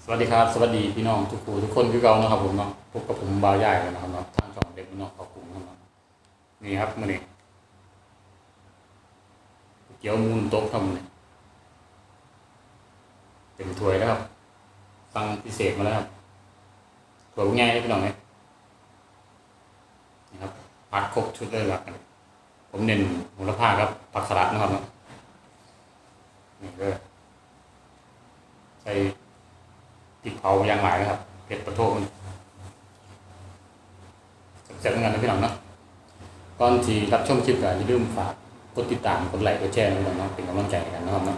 สวัสดีครับสวัสดีพี่น้องทุกผู้ทุกคนคือเก่านะครับผมเนาะพบกับผมบ่าวใหญ่แล้วนะครับเนาะทางช่องเด็กพี่น้องขอบคุณครับนี่ครับมื้อนี้เกี๊ยวมูนโต๊ะทำเนี่ยเต็มถ้วยแล้วครับสั่งพิเศษมาแล้วครับถ้วยง่ายพี่น้องเนี่ยนี่ครับผักครบชุดเลยหลักผมเน้นโหระพาครับผักสลัดนะครับเนาะนี่เลยใส่พริกเผาอย่างหลายนะครับเผ็ดประโทษแซ่บๆเหมือนกันนะพี่น้องเนาะก่อนที่รับชมคลิปก็อย่าลืมฝากกดติดตามกดไลค์กดแชร์นะพี่น้องเนาะเป็นกำลังใจให้กันนะครับเนาะ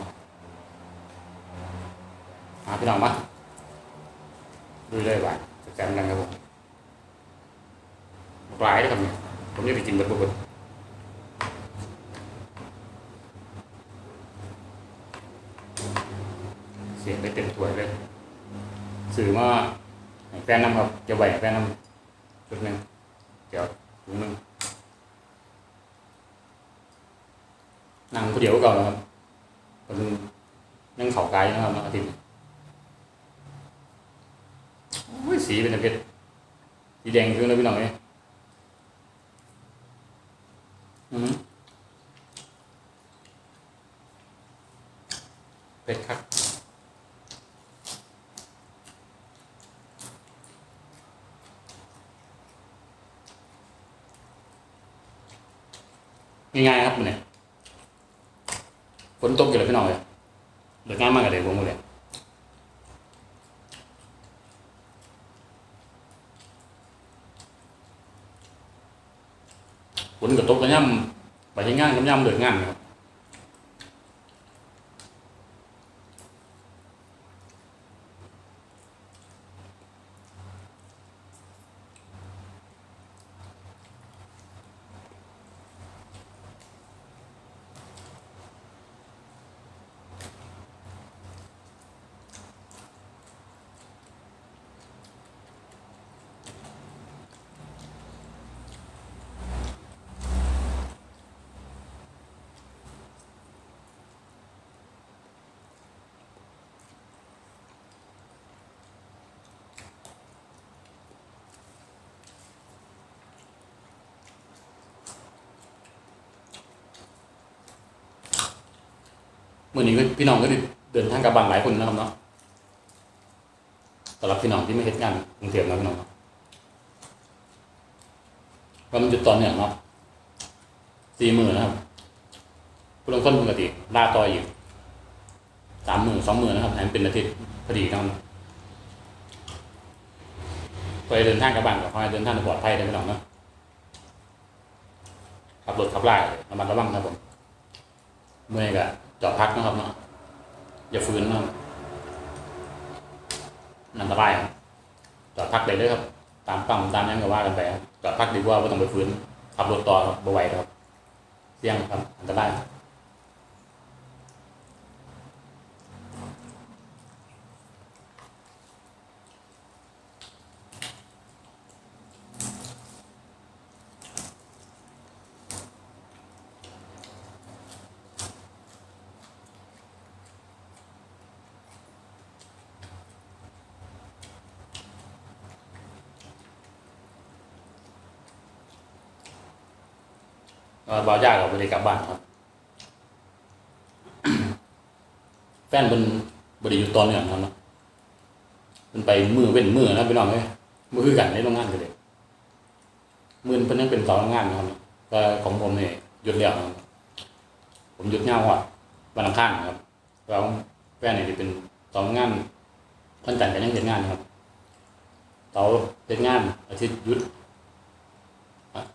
พี่น้องมาดูเลยว่าแซ่บๆเหมือนกันครับผมหลายนะครับเนี่ยผมจะไปกินเบิดเสียงไปเต็มถ้วยเลยสื่อมาให้แฟนน้ำครับจะไหวแฟนน้ำชุดหนึ่งเดี๋ยวถุงหนึ่งนั่งผู้เดียวก่อนนะครับคนนั่งเข่าไกลนะครับอาทิตย์โอ้ยสีเป็นเพชรสีแดงขึ้นเลยพี่น้องเนี่ยเพชรครับง่ายๆครับเนี่ยฝนตกอยู่เลยพี่น้องเลยเดือดง่ายมากเลยผมเลยฝนกับตกกระย่ำไปที่งานกับย่ำเดือดงานครับเมื่อนี้พี่น้องก็เดินทางกลับบ้านหลายคนนะครับเนาะสำหรับพี่น้องที่ไม่เฮ็ดงานกรุงเทพนะพี่น้องว่ามันจุดตอนเนี่ยเนาะ40,000นะครับผู้ลงทุนปกติล่าต่ออยู่30,000 20,000นะครับแทนเป็นอาทิตย์พอดีนะครับไปเดินทางกลับบ้านก็ขอให้เดินทางปลอดภัยได้พี่น้องเนาะขับรถขับไล่ระมัดระวังครับผมเมื่อยก็จอดพักนะครับเนาะอย่าฝืนนะครับอันตรายจอดพักได้เลยครับตามปั๊มตามยังก็ว่ากันไปจอดพักดีกว่าไม่ต้องไปฝืนขับรถต่อครับบ่ไหวครับเสี่ยงครับอันตรายบ่าวยากเราไปได้กลับบ้านครับแฟนเป็นบริอยู่ตอนเนี่ยครับเนาะมันไปมือเว้นมือนะพี่น้องเลยมือคือกันในโรงงานกันเลยมือเพิ่นยังเป็นตอนโรงงานนะครับแต่ของผมเนี่ยหยุดแล้วนะครับผมหยุดงานวันอังคารครับแล้วแฟนเนี่ยจะเป็นตอนงานวันจันทร์ก็ยังเฮ็ดงานครับเตาเฮ็ดงานอาทิตย์หยุด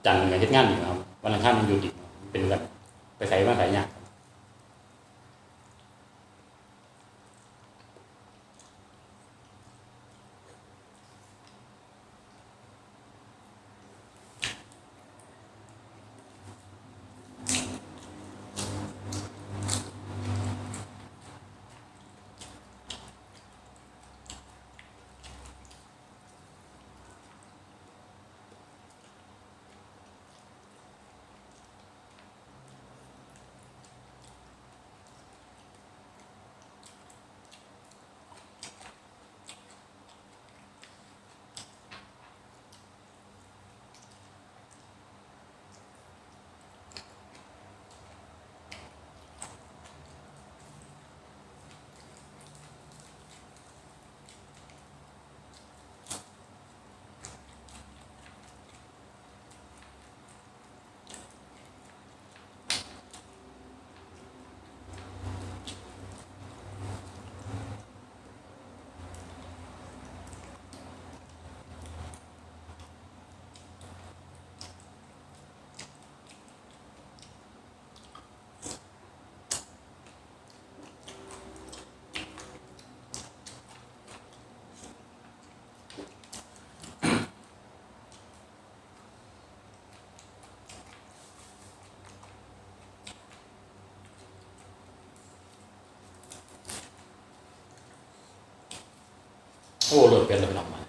จันทร์ก็เฮ็ดงานอีกครับวันอังคารมันหยุดอีกเป็นแบบไปใส่มาใส่เนี่ย โอ้เลือดเป็นเลยพี่น้องมา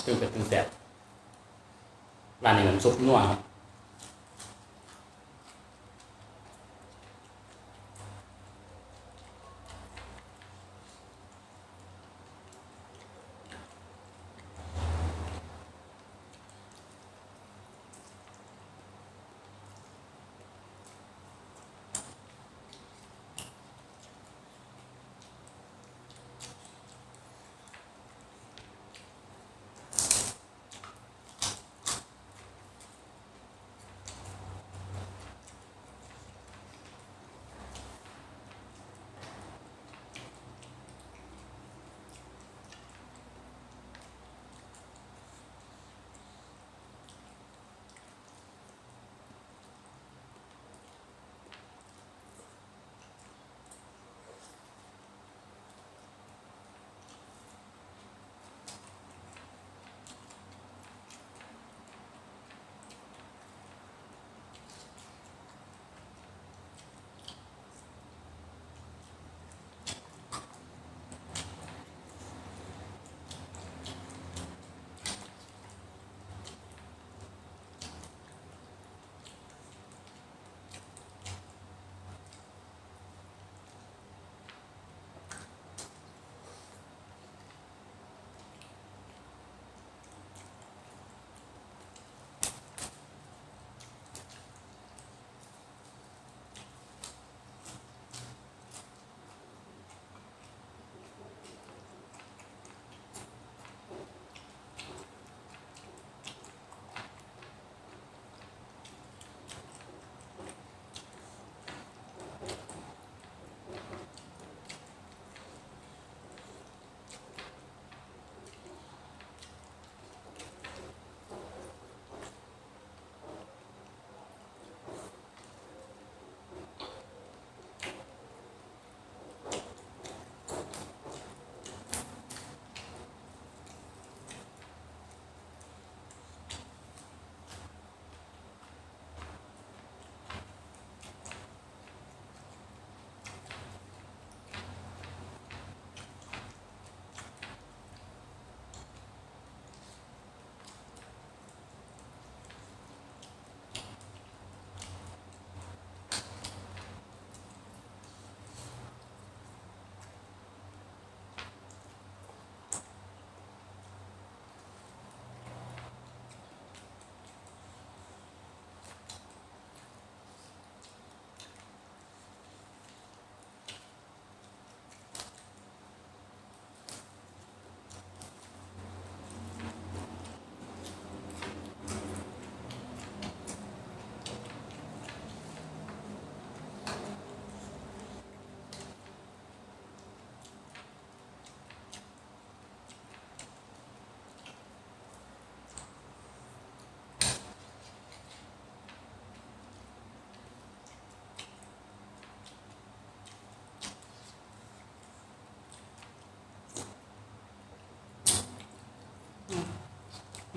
ตึงเป็ดตึงแสบร้านนี้น้ำซุปนัวครับ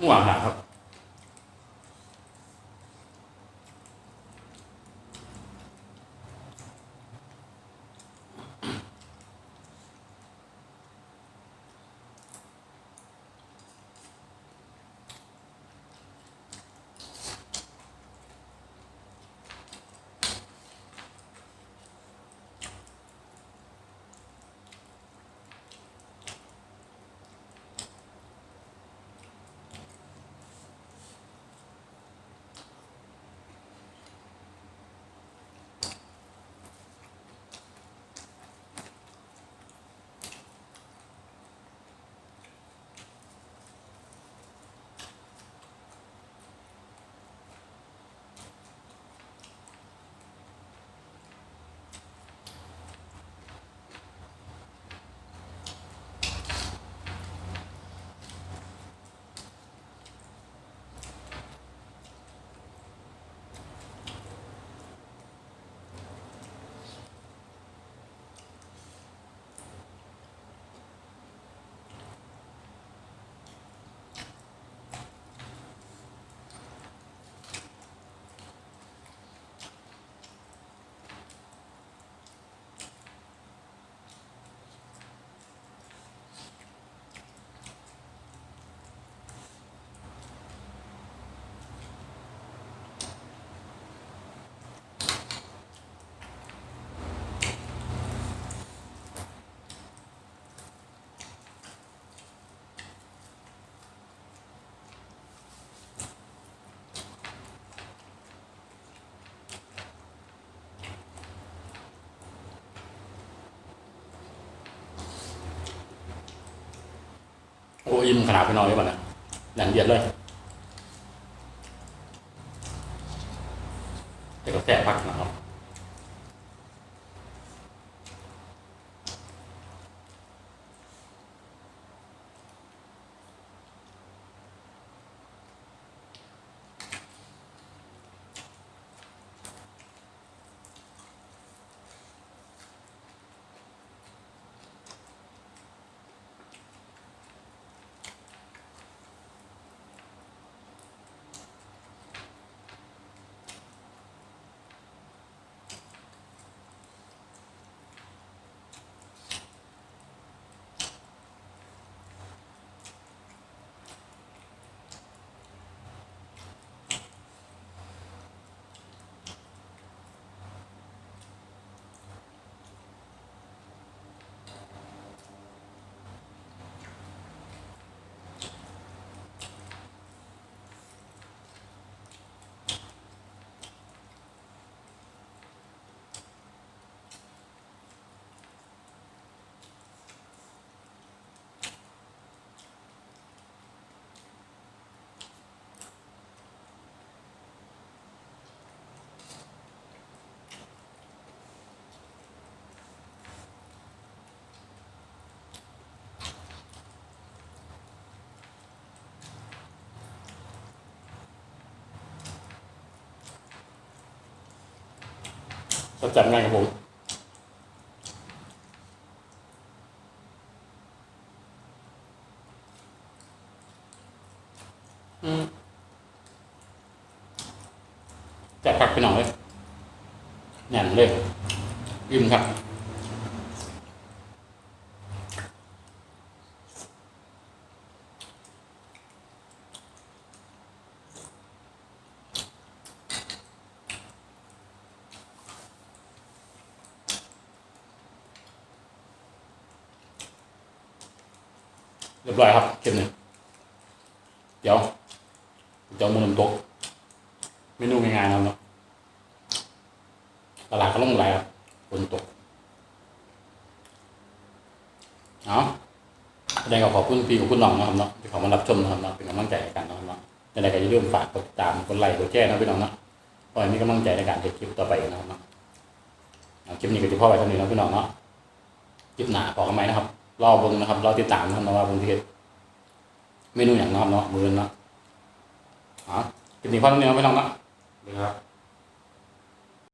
มั่วหาครับ โอ้อิ่มขนาดไปนอนเลยมันนะหนังเดียดเลยแต่ก็แสบพักนะครับก็จำง่ายครับผมจับผักไปหน่อยเลยแหน่นเลยอิ่มครับเรียบร้อยครับเก็บเนี่ยเดี๋ยวจะเอามือน้ำตกเมนูง่ายๆนะครับเนาะตลาดก็ล่มไหลครับฝนตกเอาแสดงขอบคุณพี่ขอบคุณน้องนะครับเนาะที่เขามารับชมนะครับเนาะเป็นกำลังใจในการนะครับเนาะยังไงก็อย่าลืมฝากกดติดตามกดไลค์กดแชร์นะพี่น้องเนาะขอให้มีกำลังใจในการทำคลิปต่อไปนะครับเนาะคลิปนี้ก็จะพ่อไว้เท่านี้นะพี่น้องเนาะคลิปหน้าขอกันไหมนะครับรอเบิ่งนะครับรอติดตามนะครับว่าบางทีเมนูอย่างนะครับเนาะมือเนาะคลิปนี้พ่อเท่านี้นะพี่น้องเนาะ นะครับ